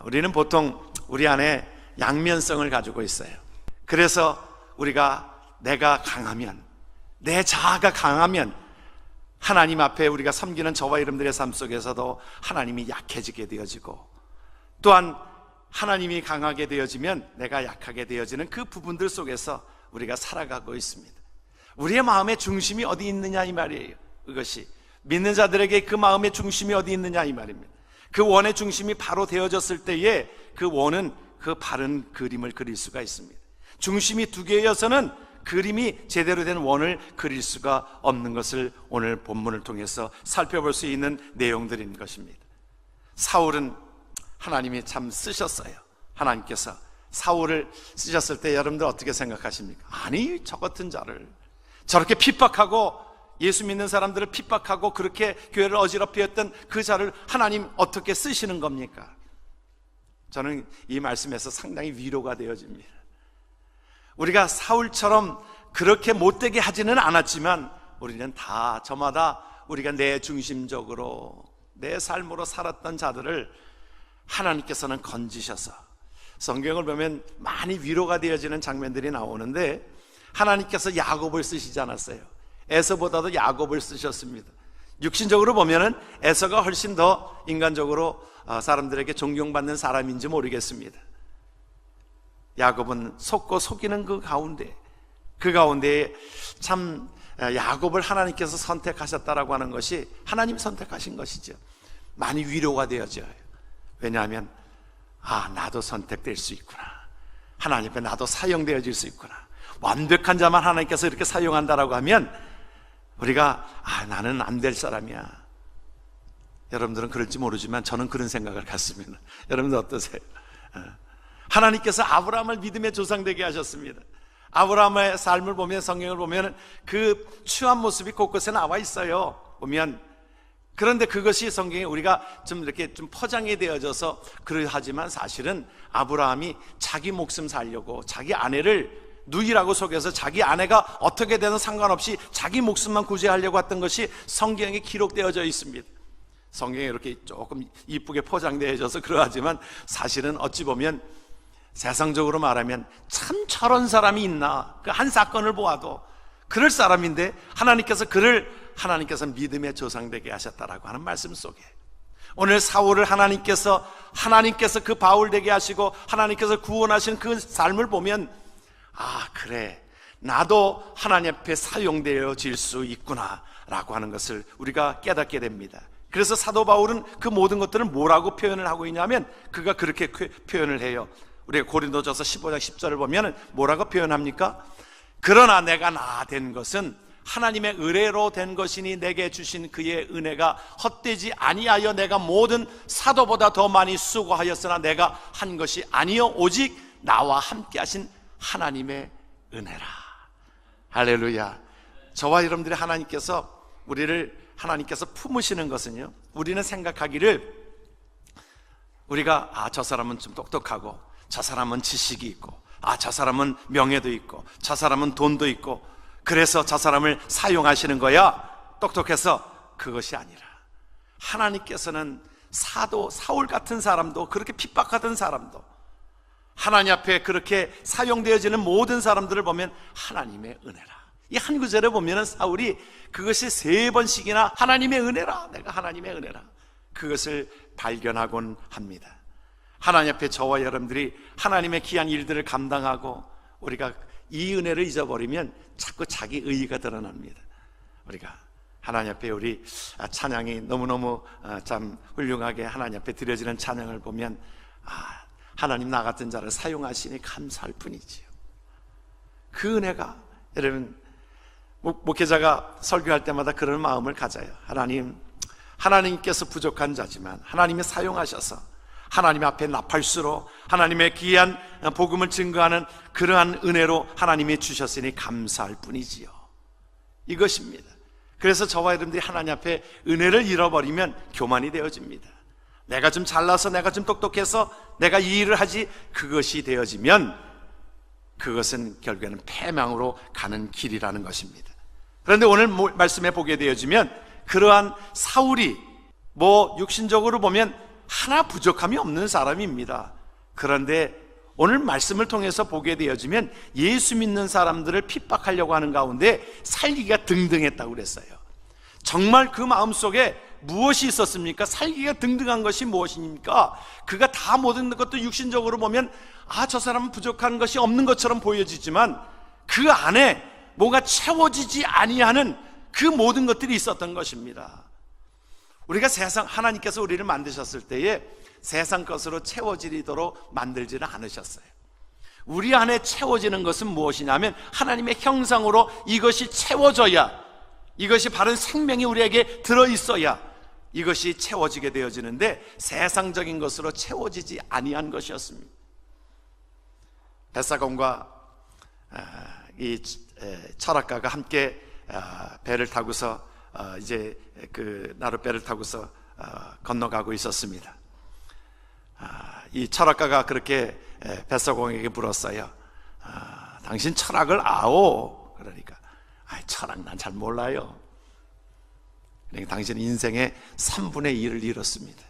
우리는 보통 우리 안에 양면성을 가지고 있어요. 그래서 내가 강하면, 내 자아가 강하면 하나님 앞에 우리가 섬기는 저와 여러분들의 삶 속에서도 하나님이 약해지게 되어지고, 또한 하나님이 강하게 되어지면 내가 약하게 되어지는 그 부분들 속에서 우리가 살아가고 있습니다. 우리의 마음의 중심이 어디 있느냐 이 말이에요. 그것이 믿는 자들에게 그 마음의 중심이 어디 있느냐 이 말입니다. 그 원의 중심이 바로 되어졌을 때에 그 원은 그 바른 그림을 그릴 수가 있습니다. 중심이 두 개여서는 그림이 제대로 된 원을 그릴 수가 없는 것을 오늘 본문을 통해서 살펴볼 수 있는 내용들인 것입니다. 사울은 하나님이 참 쓰셨어요. 하나님께서 사울을 쓰셨을 때 여러분들 어떻게 생각하십니까? 아니, 저 같은 자를 저렇게 핍박하고, 예수 믿는 사람들을 핍박하고 그렇게 교회를 어지럽게 했던 그 자를 하나님 어떻게 쓰시는 겁니까? 저는 이 말씀에서 상당히 위로가 되어집니다. 우리가 사울처럼 그렇게 못되게 하지는 않았지만 우리는 다 저마다 우리가 내 중심적으로 내 삶으로 살았던 자들을 하나님께서는 건지셔서, 성경을 보면 많이 위로가 되어지는 장면들이 나오는데, 하나님께서 야곱을 쓰시지 않았어요. 에서보다도 야곱을 쓰셨습니다. 육신적으로 보면은 에서가 훨씬 더 인간적으로 사람들에게 존경받는 사람인지 모르겠습니다. 야곱은 속고 속이는 그 가운데에 참 야곱을 하나님께서 선택하셨다라고 하는 것이 하나님 선택하신 것이죠. 많이 위로가 되어져요. 왜냐하면 나도 선택될 수 있구나, 하나님 앞에 나도 사용되어질 수 있구나, 완벽한 자만 하나님께서 이렇게 사용한다라고 하면 우리가 나는 안 될 사람이야. 여러분들은 그럴지 모르지만 저는 그런 생각을 갖습니다. 여러분들 어떠세요? 하나님께서 아브라함을 믿음의 조상 되게 하셨습니다. 아브라함의 삶을 보면, 성경을 보면 그 추한 모습이 곳곳에 나와 있어요. 보면, 그런데 그것이 성경에 우리가 좀 이렇게 좀 포장이 되어져서 그러하지만 사실은 아브라함이 자기 목숨 살려고 자기 아내를 누이라고 속여서 자기 아내가 어떻게 되든 상관없이 자기 목숨만 구제하려고 했던 것이 성경에 기록되어져 있습니다. 성경에 이렇게 조금 이쁘게 포장되어져서 그러하지만 사실은 어찌 보면 세상적으로 말하면 참 저런 사람이 있나, 그 한 사건을 보아도 그럴 사람인데 하나님께서 믿음의 조상 되게 하셨다라고 하는 말씀 속에, 오늘 사울을 하나님께서 그 바울 되게 하시고 하나님께서 구원하신 그 삶을 보면, 그래, 나도 하나님 앞에 사용되어질 수 있구나 라고 하는 것을 우리가 깨닫게 됩니다. 그래서 사도 바울은 그 모든 것들을 뭐라고 표현을 하고 있냐면, 그가 그렇게 표현을 해요. 우리가 고린도전서 15장 10절을 보면 뭐라고 표현합니까? 그러나 내가 나 된 것은 하나님의 의뢰로 된 것이니 내게 주신 그의 은혜가 헛되지 아니하여 내가 모든 사도보다 더 많이 수고하였으나 내가 한 것이 아니요 오직 나와 함께 하신 하나님의 은혜라. 할렐루야. 저와 여러분들이 하나님께서 품으시는 것은요, 우리는 생각하기를 우리가 저 사람은 좀 똑똑하고, 저 사람은 지식이 있고, 저 사람은 명예도 있고, 저 사람은 돈도 있고, 그래서 저 사람을 사용하시는 거야, 똑똑해서. 그것이 아니라 하나님께서는 사울 같은 사람도, 그렇게 핍박하던 사람도, 하나님 앞에 그렇게 사용되어지는 모든 사람들을 보면 하나님의 은혜라. 이 한 구절에 보면 사울이 그것이 3번씩이나 하나님의 은혜라, 내가 하나님의 은혜라, 그것을 발견하곤 합니다. 하나님 앞에 저와 여러분들이 하나님의 귀한 일들을 감당하고 우리가 이 은혜를 잊어버리면 자꾸 자기 의의가 드러납니다. 우리가 하나님 앞에 우리 찬양이 너무너무 참 훌륭하게 하나님 앞에 드려지는 찬양을 보면 하나님 나 같은 자를 사용하시니 감사할 뿐이지요. 그 은혜가, 여러분, 목회자가 설교할 때마다 그런 마음을 가져요. 하나님께서 부족한 자지만 하나님이 사용하셔서 하나님 앞에 나팔수로 하나님의 귀한 복음을 증거하는 그러한 은혜로 하나님이 주셨으니 감사할 뿐이지요. 이것입니다. 그래서 저와 여러분들이 하나님 앞에 은혜를 잃어버리면 교만이 되어집니다. 내가 좀 잘나서, 내가 좀 똑똑해서 내가 이 일을 하지, 그것이 되어지면 그것은 결국에는 패망으로 가는 길이라는 것입니다. 그런데 오늘 말씀에 보게 되어지면 그러한 사울이 육신적으로 보면 하나 부족함이 없는 사람입니다. 그런데 오늘 말씀을 통해서 보게 되어지면 예수 믿는 사람들을 핍박하려고 하는 가운데 살기가 등등했다고 그랬어요. 정말 그 마음속에 무엇이 있었습니까? 살기가 등등한 것이 무엇입니까? 그가 다 모든 것도 육신적으로 보면 저 사람은 부족한 것이 없는 것처럼 보여지지만 그 안에 뭔가 채워지지 아니하는 그 모든 것들이 있었던 것입니다. 우리가 하나님께서 우리를 만드셨을 때에 세상 것으로 채워지도록 만들지는 않으셨어요. 우리 안에 채워지는 것은 무엇이냐면 하나님의 형상으로 이것이 채워져야, 이것이 바른 생명이 우리에게 들어있어야 이것이 채워지게 되어지는데 세상적인 것으로 채워지지 아니한 것이었습니다. 벳사공과 이 철학가가 함께 배를 타고서 이제 그 나룻배를 타고서 건너가고 있었습니다. 이 철학가가 그렇게 벳사공에게 물었어요. 당신 철학을 아오? 그러니까 철학 난 잘 몰라요. 그러니까 당신은 인생의 3분의 1을 잃었습니다.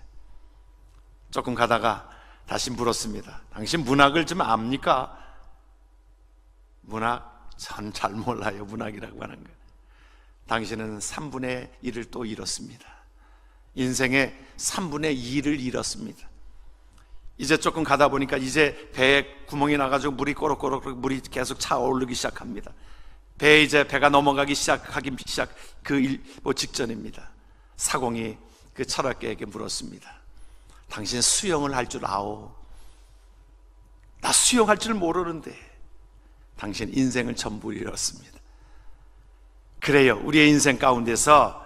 조금 가다가 다시 물었습니다. 당신 문학을 좀 압니까? 문학? 전 잘 몰라요. 문학이라고 하는 거. 당신은 3분의 1을 또 잃었습니다. 인생의 3분의 2를 잃었습니다. 이제 조금 가다 보니까 이제 배에 구멍이 나가지고 물이 꼬록꼬록 물이 계속 차오르기 시작합니다. 배가 넘어가기 직전입니다. 사공이 그 철학가에게 물었습니다. 당신 수영을 할 줄 아오? 나 수영할 줄 모르는데. 당신 인생을 전부 잃었습니다. 그래요. 우리의 인생 가운데서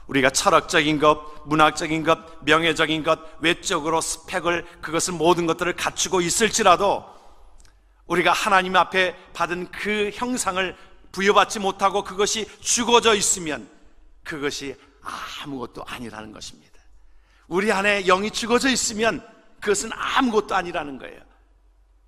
우리가 철학적인 것, 문학적인 것, 명예적인 것, 외적으로 스펙을, 그것을 모든 것들을 갖추고 있을지라도 우리가 하나님 앞에 받은 그 형상을 부여받지 못하고 그것이 죽어져 있으면 그것이 아무것도 아니라는 것입니다. 우리 안에 영이 죽어져 있으면 그것은 아무것도 아니라는 거예요.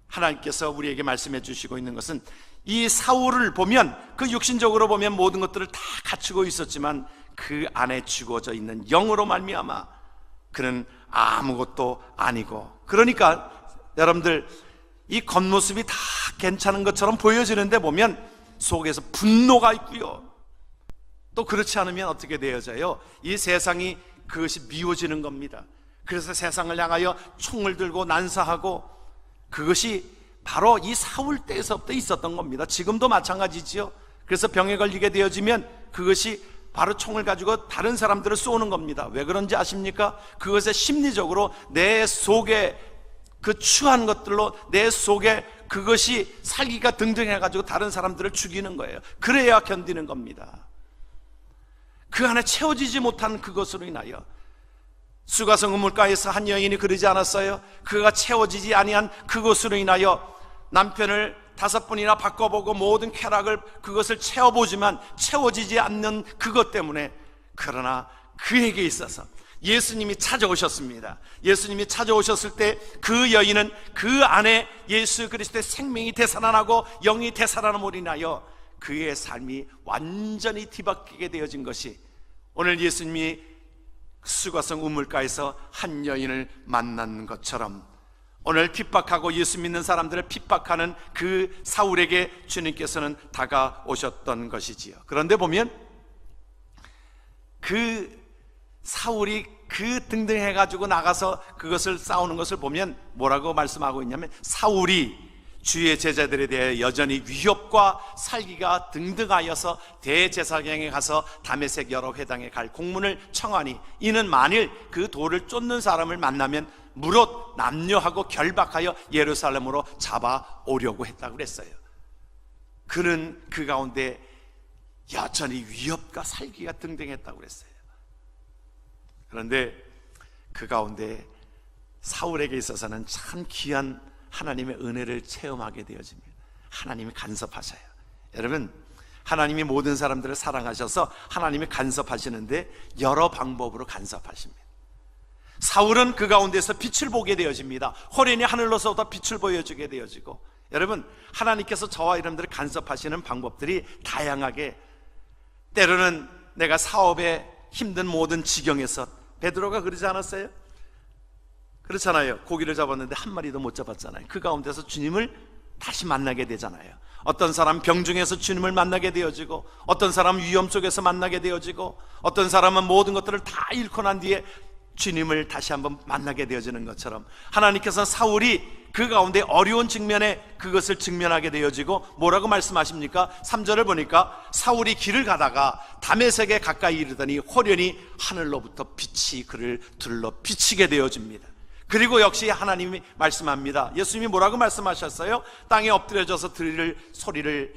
하나님께서 우리에게 말씀해 주시고 있는 것은 이 사울을 보면 그 육신적으로 보면 모든 것들을 다 갖추고 있었지만 그 안에 죽어져 있는 영으로 말미암아 그는 아무것도 아니고, 그러니까 여러분들 이 겉모습이 다 괜찮은 것처럼 보여지는데 보면 속에서 분노가 있고요, 또 그렇지 않으면 어떻게 되어져요? 이 세상이 그것이 미워지는 겁니다. 그래서 세상을 향하여 총을 들고 난사하고, 그것이 바로 이 사울 때에서부터 있었던 겁니다. 지금도 마찬가지지요. 그래서 병에 걸리게 되어지면 그것이 바로 총을 가지고 다른 사람들을 쏘는 겁니다. 왜 그런지 아십니까? 그것에 심리적으로 내 속에 그 추한 것들로 내 속에 그것이 살기가 등등해가지고 다른 사람들을 죽이는 거예요. 그래야 견디는 겁니다. 그 안에 채워지지 못한 그것으로 인하여, 수가성 우물가에서 한 여인이 그러지 않았어요? 그가 채워지지 아니한 그것으로 인하여 남편을 5번이나 바꿔보고 모든 쾌락을 그것을 채워보지만 채워지지 않는 그것 때문에, 그러나 그에게 있어서 예수님이 찾아오셨습니다. 예수님이 찾아오셨을 때 그 여인은 그 안에 예수 그리스도의 생명이 되살아나고 영이 되살아남으로 인하여 그의 삶이 완전히 뒤바뀌게 되어진 것이, 오늘 예수님이 수가성 우물가에서 한 여인을 만난 것처럼 오늘 핍박하고 예수 믿는 사람들을 핍박하는 그 사울에게 주님께서는 다가오셨던 것이지요. 그런데 보면 그 사울이 그 등등해가지고 나가서 그것을 싸우는 것을 보면 뭐라고 말씀하고 있냐면, 사울이 주의 제자들에 대해 여전히 위협과 살기가 등등하여서 대제사장에 가서 다메섹 여러 회당에 갈 공문을 청하니, 이는 만일 그 돌을 쫓는 사람을 만나면 무릇 남녀하고 결박하여 예루살렘으로 잡아오려고 했다고 그랬어요. 그는 그 가운데 여전히 위협과 살기가 등등했다고 그랬어요. 그런데 그 가운데 사울에게 있어서는 참 귀한 하나님의 은혜를 체험하게 되어집니다. 하나님이 간섭하셔요. 여러분, 하나님이 모든 사람들을 사랑하셔서 하나님이 간섭하시는데 여러 방법으로 간섭하십니다. 사울은 그 가운데서 빛을 보게 되어집니다. 호련히 하늘로서부터 빛을 보여주게 되어지고, 여러분, 하나님께서 저와 여러분들을 간섭하시는 방법들이 다양하게, 때로는 내가 사업에 힘든 모든 지경에서, 베드로가 그러지 않았어요? 그렇잖아요. 고기를 잡았는데 한 마리도 못 잡았잖아요. 그 가운데서 주님을 다시 만나게 되잖아요. 어떤 사람 병중에서 주님을 만나게 되어지고, 어떤 사람은 위험 속에서 만나게 되어지고, 어떤 사람은 모든 것들을 다 잃고 난 뒤에 주님을 다시 한번 만나게 되어지는 것처럼, 하나님께서 사울이 그 가운데 어려운 직면에 그것을 직면하게 되어지고, 뭐라고 말씀하십니까? 3절을 보니까 사울이 길을 가다가 다메섹에 가까이 이르더니 호련히 하늘로부터 빛이 그를 둘러 비치게 되어집니다. 그리고 역시 하나님이 말씀합니다. 예수님이 뭐라고 말씀하셨어요? 땅에 엎드려져서 들을 소리를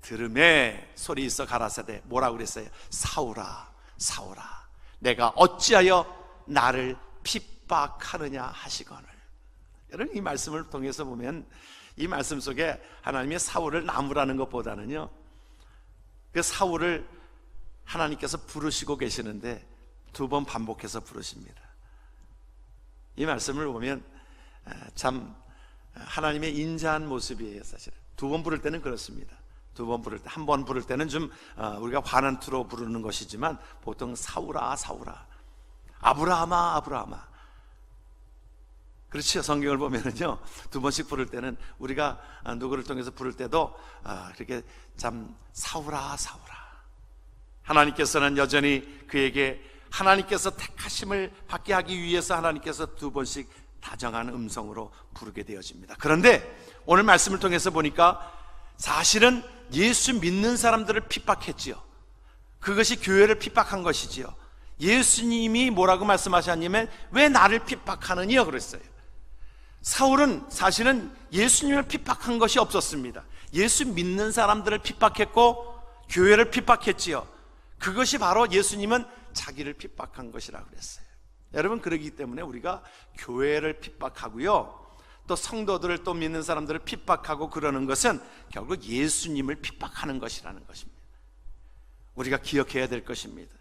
들음에 소리 있어 가라사대 뭐라고 그랬어요? 사울아 사울아 내가 어찌하여 나를 핍박하느냐 하시거늘. 여러분, 이 말씀을 통해서 보면 이 말씀 속에 하나님이 사울을 나무라는 것보다는요, 그 사울을 하나님께서 부르시고 계시는데 두 번 반복해서 부르십니다. 이 말씀을 보면 참 하나님의 인자한 모습이에요. 사실 두 번 부를 때는 그렇습니다. 두 번 부를 때, 한 번 부를 때는 좀 우리가 환한투로 부르는 것이지만 보통 사울아 사울아, 아브라함아 아브라함아, 그렇죠. 성경을 보면은요, 두 번씩 부를 때는 우리가 누구를 통해서 부를 때도 그렇게 참 사울아 사울아, 하나님께서는 여전히 그에게 하나님께서 택하심을 받게 하기 위해서 하나님께서 두 번씩 다정한 음성으로 부르게 되어집니다. 그런데 오늘 말씀을 통해서 보니까 사실은 예수 믿는 사람들을 핍박했지요. 그것이 교회를 핍박한 것이지요. 예수님이 뭐라고 말씀하셨냐면 왜 나를 핍박하느냐 그랬어요. 사울은 사실은 예수님을 핍박한 것이 없었습니다. 예수 믿는 사람들을 핍박했고 교회를 핍박했지요. 그것이 바로 예수님은 자기를 핍박한 것이라고 그랬어요. 여러분, 그러기 때문에 우리가 교회를 핍박하고요, 또 성도들을, 또 믿는 사람들을 핍박하고 그러는 것은 결국 예수님을 핍박하는 것이라는 것입니다. 우리가 기억해야 될 것입니다.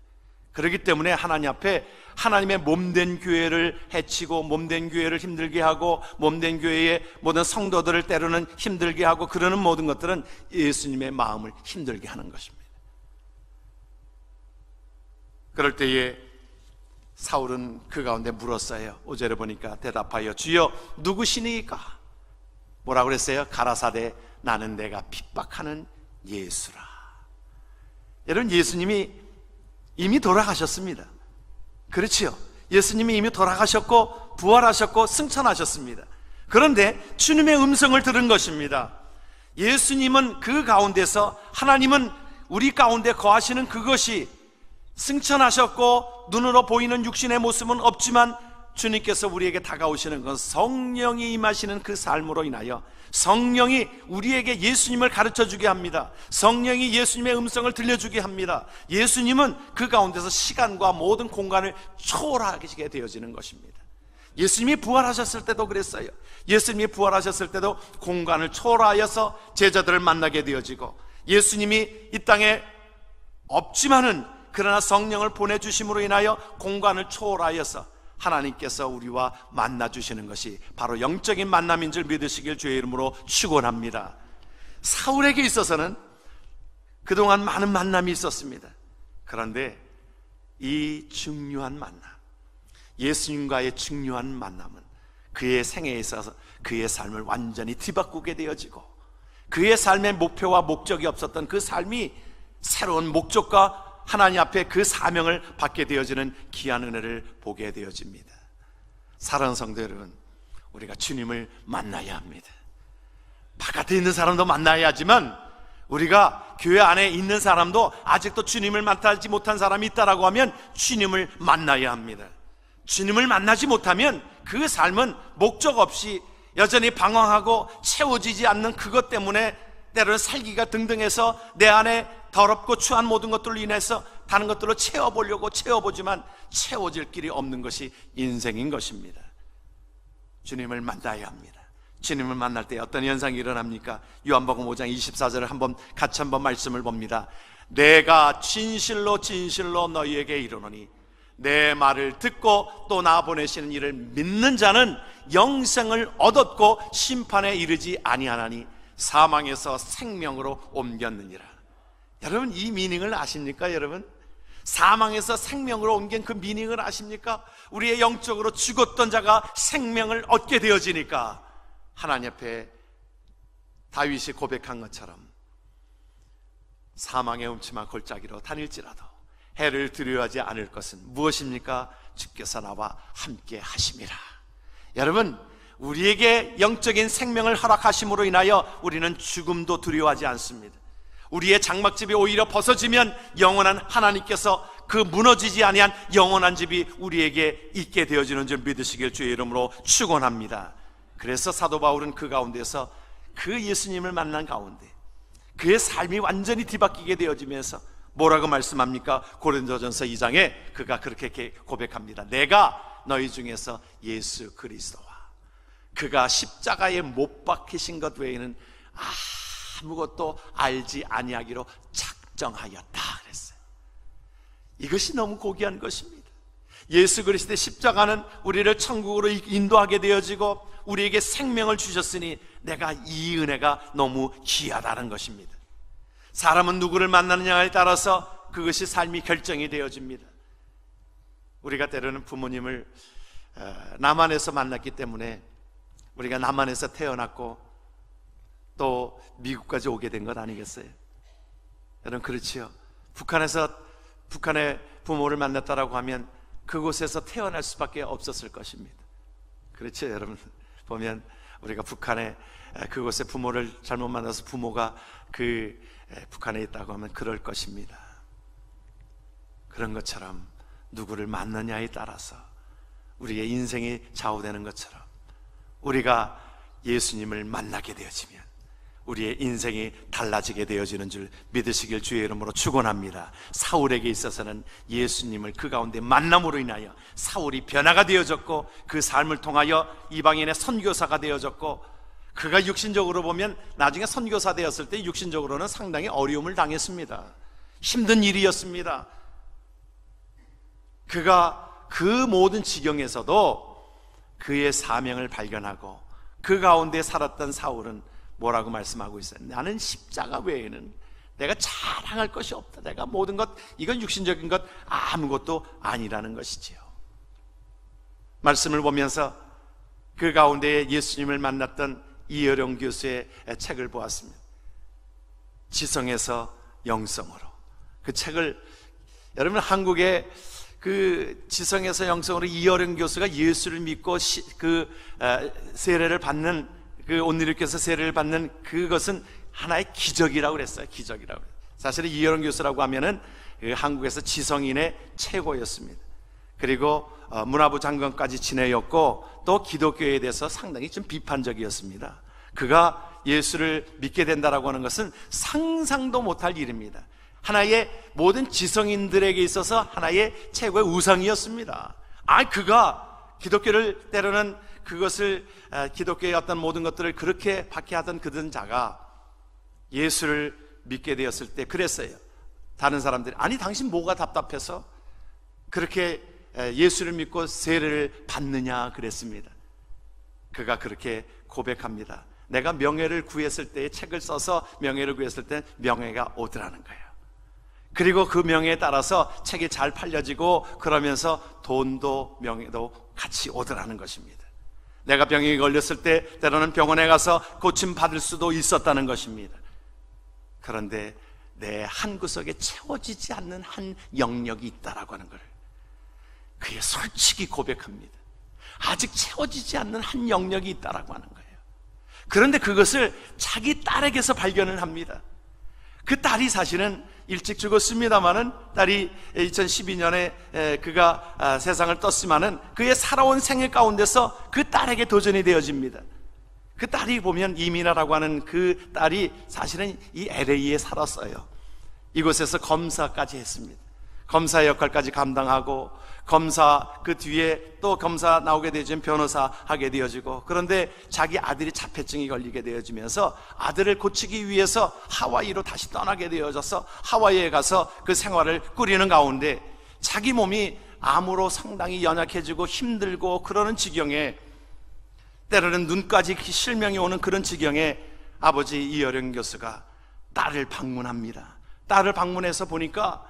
그렇기 때문에 하나님 앞에 하나님의 몸된 교회를 해치고, 몸된 교회를 힘들게 하고, 몸된 교회의 모든 성도들을 때로는 힘들게 하고, 그러는 모든 것들은 예수님의 마음을 힘들게 하는 것입니다. 그럴 때에 사울은 그 가운데 물었어요. 5절에 보니까 대답하여 주여 누구시니까? 뭐라고 그랬어요? 가라사대 나는 내가 핍박하는 예수라. 여러분, 예수님이 이미 돌아가셨습니다. 그렇지요. 예수님이 이미 돌아가셨고 부활하셨고 승천하셨습니다. 그런데 주님의 음성을 들은 것입니다. 예수님은 그 가운데서, 하나님은 우리 가운데 거하시는 그것이, 승천하셨고 눈으로 보이는 육신의 모습은 없지만 주님께서 우리에게 다가오시는 건 성령이 임하시는 그 삶으로 인하여 성령이 우리에게 예수님을 가르쳐주게 합니다. 성령이 예수님의 음성을 들려주게 합니다. 예수님은 그 가운데서 시간과 모든 공간을 초월하게 되어지는 것입니다. 예수님이 부활하셨을 때도 그랬어요. 예수님이 부활하셨을 때도 공간을 초월하여서 제자들을 만나게 되어지고, 예수님이 이 땅에 없지만은 그러나 성령을 보내주심으로 인하여 공간을 초월하여서 하나님께서 우리와 만나주시는 것이 바로 영적인 만남인 줄 믿으시길 주의 이름으로 축원합니다. 사울에게 있어서는 그동안 많은 만남이 있었습니다. 그런데 이 중요한 만남, 예수님과의 중요한 만남은 그의 생애에 있어서 그의 삶을 완전히 뒤바꾸게 되어지고, 그의 삶의 목표와 목적이 없었던 그 삶이 새로운 목적과 하나님 앞에 그 사명을 받게 되어지는 귀한 은혜를 보게 되어집니다. 사랑하는 성도 여러분, 우리가 주님을 만나야 합니다. 바깥에 있는 사람도 만나야 하지만 우리가 교회 안에 있는 사람도 아직도 주님을 만나지 못한 사람이 있다라고 하면 주님을 만나야 합니다. 주님을 만나지 못하면 그 삶은 목적 없이 여전히 방황하고 채워지지 않는 그것 때문에 때로는 살기가 등등해서 내 안에 더럽고 추한 모든 것들로 인해서 다른 것들로 채워보려고 채워보지만 채워질 길이 없는 것이 인생인 것입니다. 주님을 만나야 합니다. 주님을 만날 때 어떤 현상이 일어납니까? 요한복음 5장 24절을 같이 한번 말씀을 봅니다. 내가 진실로 진실로 너희에게 이르노니 내 말을 듣고 또 나 보내시는 이를 믿는 자는 영생을 얻었고 심판에 이르지 아니하나니 사망에서 생명으로 옮겼느니라. 여러분, 이 미닝을 아십니까? 여러분, 사망에서 생명으로 옮긴 그 미닝을 아십니까? 우리의 영적으로 죽었던 자가 생명을 얻게 되어지니까 하나님 앞에 다윗이 고백한 것처럼 사망의 음침한 골짜기로 다닐지라도 해를 두려워하지 않을 것은 무엇입니까? 주께서 나와 함께 하심이라. 여러분, 우리에게 영적인 생명을 허락하심으로 인하여 우리는 죽음도 두려워하지 않습니다. 우리의 장막집이 오히려 벗어지면 영원한 하나님께서 그 무너지지 아니한 영원한 집이 우리에게 있게 되어지는 줄 믿으시길 주의 이름으로 축원합니다. 그래서 사도 바울은 그 가운데서 그 예수님을 만난 가운데 그의 삶이 완전히 뒤바뀌게 되어지면서 뭐라고 말씀합니까? 고린도전서 2장에 그가 그렇게 고백합니다. 내가 너희 중에서 예수 그리스도와 그가 십자가에 못 박히신 것 외에는 아무것도 알지 아니하기로 작정하였다 그랬어요. 이것이 너무 고귀한 것입니다. 예수 그리스도의 십자가는 우리를 천국으로 인도하게 되어지고 우리에게 생명을 주셨으니 내가 이 은혜가 너무 귀하다는 것입니다. 사람은 누구를 만나느냐에 따라서 그것이 삶이 결정이 되어집니다. 우리가 때로는 부모님을 남한에서 만났기 때문에 우리가 남한에서 태어났고 또 미국까지 오게 된 것 아니겠어요? 여러분 그렇지요? 북한의 부모를 만났다라고 하면 그곳에서 태어날 수밖에 없었을 것입니다. 그렇죠? 여러분 보면 우리가 북한에 그곳에 부모를 잘못 만나서 부모가 그 북한에 있다고 하면 그럴 것입니다. 그런 것처럼 누구를 만나냐에 따라서 우리의 인생이 좌우되는 것처럼 우리가 예수님을 만나게 되어지면 우리의 인생이 달라지게 되어지는 줄 믿으시길 주의 이름으로 축원합니다. 사울에게 있어서는 예수님을 그 가운데 만남으로 인하여 사울이 변화가 되어졌고 그 삶을 통하여 이방인의 선교사가 되어졌고 그가 육신적으로 보면 나중에 선교사 되었을 때 육신적으로는 상당히 어려움을 당했습니다. 힘든 일이었습니다. 그가 그 모든 지경에서도 그의 사명을 발견하고 그 가운데 살았던 사울은 뭐라고 말씀하고 있어요? 나는 십자가 외에는 내가 자랑할 것이 없다. 내가 모든 것, 이건 육신적인 것 아무것도 아니라는 것이지요. 말씀을 보면서 그 가운데 예수님을 만났던 이어령 교수의 책을 보았습니다. 지성에서 영성으로. 그 책을 여러분 한국의 그 지성에서 영성으로 이어령 교수가 예수를 믿고 세례를 받는 그 온누리교에서 세례를 받는 그것은 하나의 기적이라고 그랬어요. 기적이라고. 사실은 이어령 교수라고 하면은 한국에서 지성인의 최고였습니다. 그리고 문화부 장관까지 지내었고 또 기독교에 대해서 상당히 좀 비판적이었습니다. 그가 예수를 믿게 된다라고 하는 것은 상상도 못할 일입니다. 하나의 모든 지성인들에게 있어서 하나의 최고의 우상이었습니다. 그가 기독교를 때로는 그것을 기독교의 어떤 모든 것들을 그렇게 박해하던 그런 자가 예수를 믿게 되었을 때 그랬어요. 다른 사람들이 당신 뭐가 답답해서 그렇게 예수를 믿고 세례를 받느냐 그랬습니다. 그가 그렇게 고백합니다. 내가 명예를 구했을 때에 책을 써서 명예를 구했을 때 명예가 오더라는 거예요. 그리고 그 명예에 따라서 책이 잘 팔려지고 그러면서 돈도 명예도 같이 오더라는 것입니다. 내가 병에 걸렸을 때 때로는 병원에 가서 고침 받을 수도 있었다는 것입니다. 그런데 내 한 구석에 채워지지 않는 한 영역이 있다라고 하는 걸 그게 솔직히 고백합니다. 아직 채워지지 않는 한 영역이 있다라고 하는 거예요. 그런데 그것을 자기 딸에게서 발견을 합니다. 그 딸이 사실은 일찍 죽었습니다마는 딸이 2012년에 그가 세상을 떴지만은 그의 살아온 생애 가운데서 그 딸에게 도전이 되어집니다. 그 딸이 보면 이민아라고 하는 그 딸이 사실은 이 LA에 살았어요. 이곳에서 검사까지 했습니다. 검사 역할까지 감당하고 검사 그 뒤에 또 검사 나오게 되어지면 변호사 하게 되어지고 그런데 자기 아들이 자폐증이 걸리게 되어지면서 아들을 고치기 위해서 하와이로 다시 떠나게 되어져서 하와이에 가서 그 생활을 꾸리는 가운데 자기 몸이 암으로 상당히 연약해지고 힘들고 그러는 지경에 때로는 눈까지 실명이 오는 그런 지경에 아버지 이어령 교수가 딸을 방문합니다. 딸을 방문해서 보니까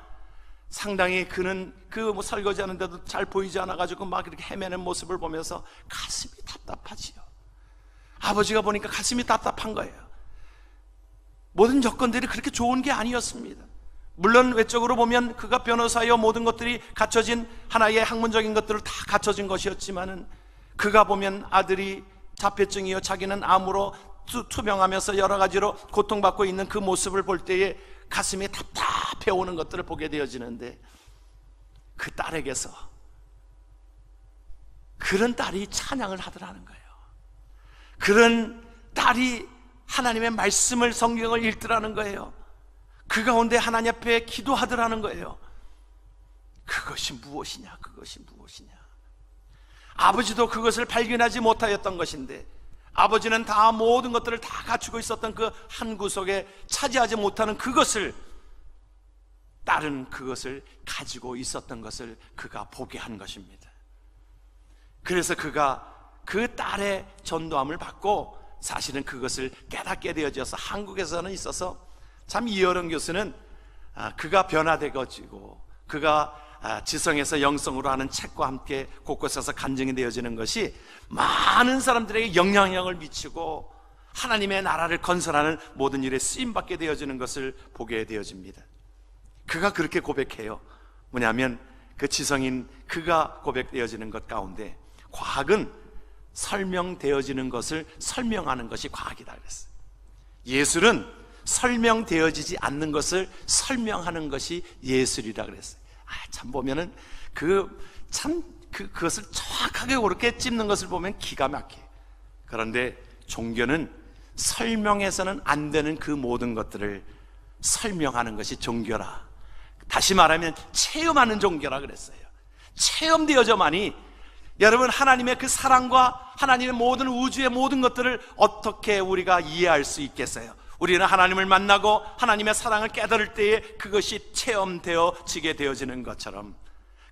상당히 그는 그 뭐 설거지 하는데도 잘 보이지 않아가지고 막 이렇게 헤매는 모습을 보면서 가슴이 답답하지요. 아버지가 보니까 가슴이 답답한 거예요. 모든 여건들이 그렇게 좋은 게 아니었습니다. 물론 외적으로 보면 그가 변호사여 모든 것들이 갖춰진 하나의 학문적인 것들을 다 갖춰진 것이었지만은 그가 보면 아들이 자폐증이요 자기는 암으로 투병하면서 여러 가지로 고통받고 있는 그 모습을 볼 때에 가슴이 답답해 오는 것들을 보게 되어지는데, 그 딸에게서 그런 딸이 찬양을 하더라는 거예요. 그런 딸이 하나님의 말씀을, 성경을 읽더라는 거예요. 그 가운데 하나님 앞에 기도하더라는 거예요. 그것이 무엇이냐, 그것이 무엇이냐. 아버지도 그것을 발견하지 못하였던 것인데, 아버지는 다 모든 것들을 다 갖추고 있었던 그 한 구석에 차지하지 못하는 그것을, 딸은 그것을 가지고 있었던 것을 그가 보게 한 것입니다. 그래서 그가 그 딸의 전도함을 받고 사실은 그것을 깨닫게 되어져서 한국에서는 있어서 참 이어른 교수는 그가 변화되어지고 그가 지성에서 영성으로 하는 책과 함께 곳곳에서 간증이 되어지는 것이 많은 사람들에게 영향력을 미치고 하나님의 나라를 건설하는 모든 일에 쓰임받게 되어지는 것을 보게 되어집니다. 그가 그렇게 고백해요. 뭐냐면 그 지성인 그가 고백되어지는 것 가운데 과학은 설명되어지는 것을 설명하는 것이 과학이다 그랬어요. 예술은 설명되어지지 않는 것을 설명하는 것이 예술이라 그랬어요. 참 보면은 그것을 정확하게 그렇게 찝는 것을 보면 기가 막혀요. 그런데 종교는 설명해서는 안 되는 그 모든 것들을 설명하는 것이 종교라. 다시 말하면 체험하는 종교라 그랬어요. 체험되어져만이 여러분 하나님의 그 사랑과 하나님의 모든 우주의 모든 것들을 어떻게 우리가 이해할 수 있겠어요? 우리는 하나님을 만나고 하나님의 사랑을 깨달을 때에 그것이 체험되어지게 되어지는 것처럼,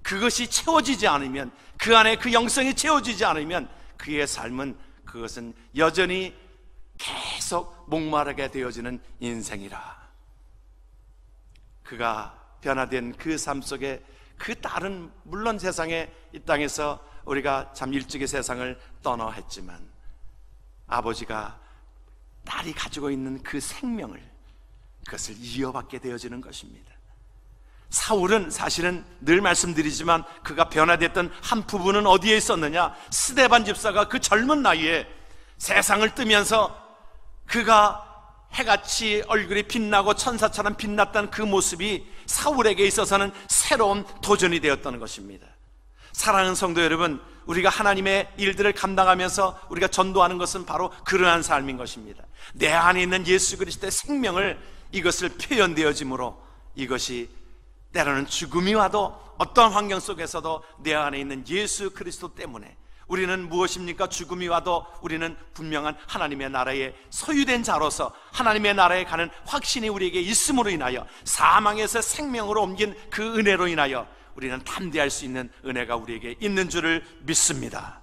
그것이 채워지지 않으면, 그 안에 그 영성이 채워지지 않으면 그의 삶은, 그것은 여전히 계속 목마르게 되어지는 인생이라. 그가 변화된 그 삶 속에 그 딸은 물론 세상에, 이 땅에서 우리가 참 일찍이 세상을 떠나 했지만 아버지가 딸이 가지고 있는 그 생명을, 그것을 이어받게 되어지는 것입니다. 사울은 사실은 늘 말씀드리지만 그가 변화됐던 한 부분은 어디에 있었느냐? 스데반 집사가 그 젊은 나이에 세상을 뜨면서 그가 해같이 얼굴이 빛나고 천사처럼 빛났던 그 모습이 사울에게 있어서는 새로운 도전이 되었다는 것입니다. 사랑하는 성도 여러분, 우리가 하나님의 일들을 감당하면서 우리가 전도하는 것은 바로 그러한 삶인 것입니다. 내 안에 있는 예수 그리스도의 생명을, 이것을 표현되어짐으로 이것이 때로는 죽음이 와도 어떠한 환경 속에서도 내 안에 있는 예수 그리스도 때문에 우리는 무엇입니까? 죽음이 와도 우리는 분명한 하나님의 나라에 소유된 자로서 하나님의 나라에 가는 확신이 우리에게 있음으로 인하여 사망에서 생명으로 옮긴 그 은혜로 인하여 우리는 담대할 수 있는 은혜가 우리에게 있는 줄을 믿습니다.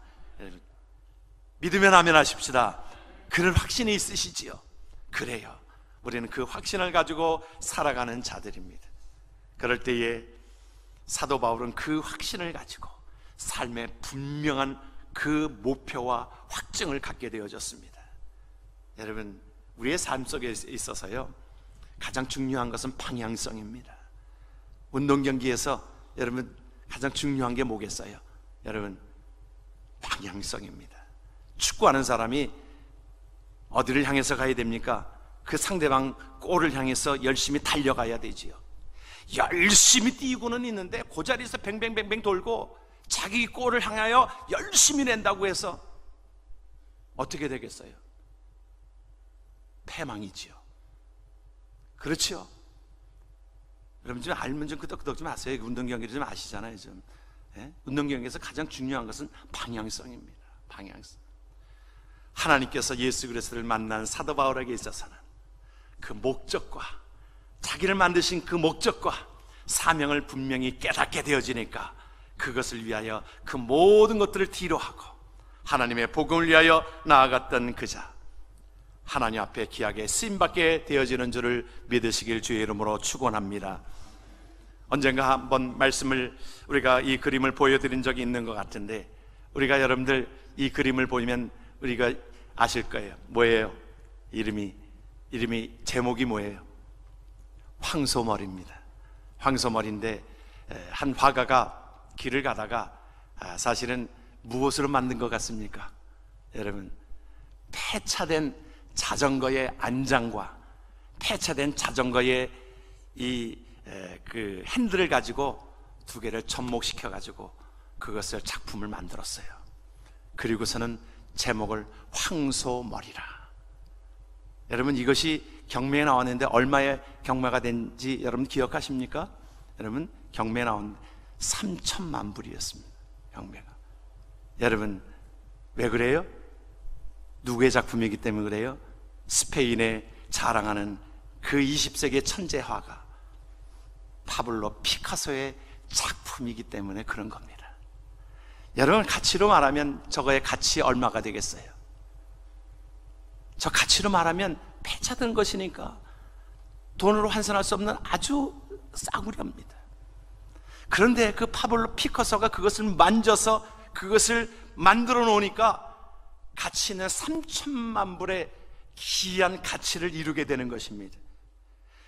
믿으면 아멘 하십시다. 그런 확신이 있으시지요? 그래요. 우리는 그 확신을 가지고 살아가는 자들입니다. 그럴 때에 사도 바울은 그 확신을 가지고 삶의 분명한 그 목표와 확증을 갖게 되어졌습니다. 여러분, 우리의 삶 속에 있어서요, 가장 중요한 것은 방향성입니다. 운동 경기에서 여러분 가장 중요한 게 뭐겠어요? 여러분, 방향성입니다. 축구하는 사람이 어디를 향해서 가야 됩니까? 그 상대방 골을 향해서 열심히 달려가야 되지요. 열심히 뛰고는 있는데 그 자리에서 뱅뱅뱅뱅 돌고 자기 골을 향하여 열심히 낸다고 해서 어떻게 되겠어요? 패망이지요. 그렇죠? 여러분 좀 알면 좀 끄덕끄덕 좀 하세요. 운동 경기를 좀 아시잖아요. 좀. 예? 운동 경기에서 가장 중요한 것은 방향성입니다. 방향성. 하나님께서 예수 그리스도를 만난 사도 바울에게 있어서는 그 목적과 자기를 만드신 그 목적과 사명을 분명히 깨닫게 되어지니까 그것을 위하여 그 모든 것들을 뒤로하고 하나님의 복음을 위하여 나아갔던 그자, 하나님 앞에 귀하게 쓰임받게 되어지는 줄을 믿으시길 주의 이름으로 축원합니다. 언젠가 한번 말씀을 우리가 이 그림을 보여드린 적이 있는 것 같은데, 우리가 여러분들 이 그림을 보면 우리가 아실 거예요. 뭐예요? 이름이 제목이 뭐예요? 황소머리입니다. 황소머리인데 한 화가가 길을 가다가 사실은 무엇으로 만든 것 같습니까? 여러분, 폐차된 자전거의 안장과 폐차된 자전거의 그 핸들을 가지고 두 개를 접목시켜 가지고 그것을 작품을 만들었어요. 그리고서는 제목을 황소머리라. 여러분, 이것이 경매에 나왔는데 얼마에 경매가 된지 여러분 기억하십니까? 여러분, 경매에 나온 3천만 불이었습니다. 경매가. 여러분, 왜 그래요? 누구의 작품이기 때문에 그래요? 스페인에 자랑하는 그 20세기의 천재 화가 파블로 피카소의 작품이기 때문에 그런 겁니다. 여러분, 가치로 말하면 저거의 가치 얼마가 되겠어요? 저 가치로 말하면 폐차된 것이니까 돈으로 환산할 수 없는 아주 싸구려입니다. 그런데 그 파블로 피카소가 그것을 만져서 그것을 만들어 놓으니까 가치 있는 3천만 불의 기이한 가치를 이루게 되는 것입니다.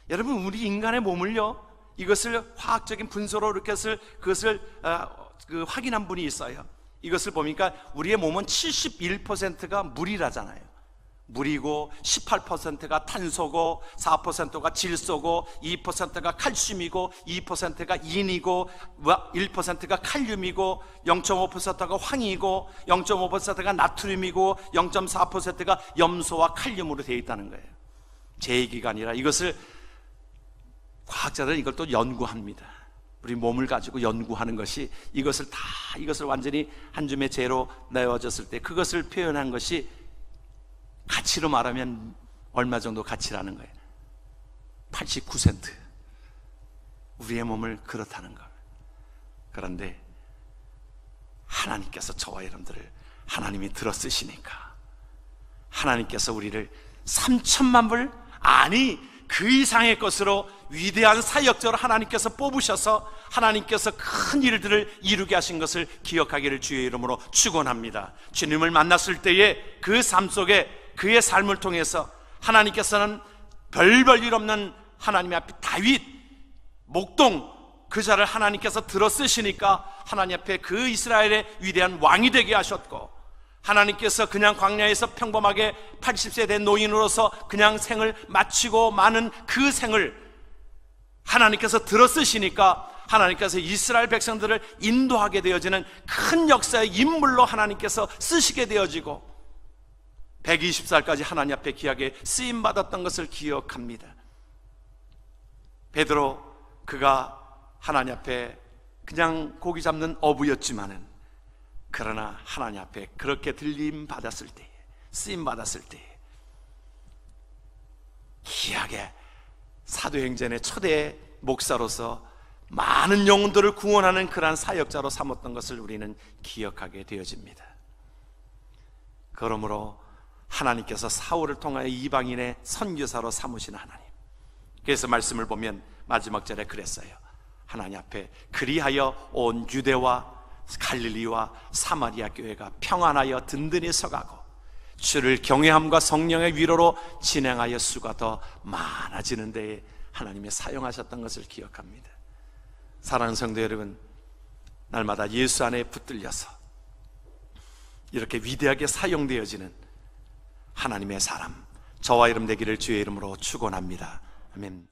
여러분, 우리 인간의 몸을요, 이것을 화학적인 분석으로 이렇게 해서 그것을 확인한 분이 있어요. 이것을 보니까 우리의 몸은 71%가 물이라잖아요. 물이고 18%가 탄소고 4%가 질소고 2%가 칼슘이고 2%가 인이고 1%가 칼륨이고 0.5%가 황이고 0.5%가 나트륨이고 0.4%가 염소와 칼륨으로 되어 있다는 거예요. 제 얘기가 아니라 이것을 과학자들은 이걸 또 연구합니다. 우리 몸을 가지고 연구하는 것이 이것을 완전히 한 줌의 재로 내어졌을 때 그것을 표현한 것이 가치로 말하면 얼마 정도 가치라는 거예요? 89센트. 우리의 몸을 그렇다는 거예요. 그런데 하나님께서 저와 여러분들을 하나님이 들어 쓰시니까 하나님께서 우리를 3천만 불, 아니 그 이상의 것으로 위대한 사역자로 하나님께서 뽑으셔서 하나님께서 큰 일들을 이루게 하신 것을 기억하기를 주의 이름으로 축원합니다. 주님을 만났을 때의 그 삶 속에 그의 삶을 통해서 하나님께서는 별 일 없는 하나님 앞에 다윗, 목동 그 자를 하나님께서 들어 쓰시니까 하나님 앞에 그 이스라엘의 위대한 왕이 되게 하셨고, 하나님께서 그냥 광야에서 평범하게 80세 된 노인으로서 그냥 생을 마치고 마는 그 생을 하나님께서 들어 쓰시니까 하나님께서 이스라엘 백성들을 인도하게 되어지는 큰 역사의 인물로 하나님께서 쓰시게 되어지고 120살까지 하나님 앞에 귀하게 쓰임받았던 것을 기억합니다. 베드로, 그가 하나님 앞에 그냥 고기 잡는 어부였지만은 그러나 하나님 앞에 그렇게 들림 받았을 때, 쓰임 받았을 때 귀하게 사도행전의 초대 목사로서 많은 영혼들을 구원하는 그러한 사역자로 삼았던 것을 우리는 기억하게 되어집니다. 그러므로 하나님께서 사울을 통하여 이방인의 선교사로 삼으신 하나님, 그래서 말씀을 보면 마지막 절에 그랬어요. 하나님 앞에 그리하여 온 유대와 갈릴리와 사마리아 교회가 평안하여 든든히 서가고 주를 경외함과 성령의 위로로 진행하여 수가 더 많아지는 데에 하나님이 사용하셨던 것을 기억합니다. 사랑하는 성도 여러분, 날마다 예수 안에 붙들려서 이렇게 위대하게 사용되어지는 하나님의 사람, 저와 여러분 되기를 주의 이름으로 축원합니다. 아멘.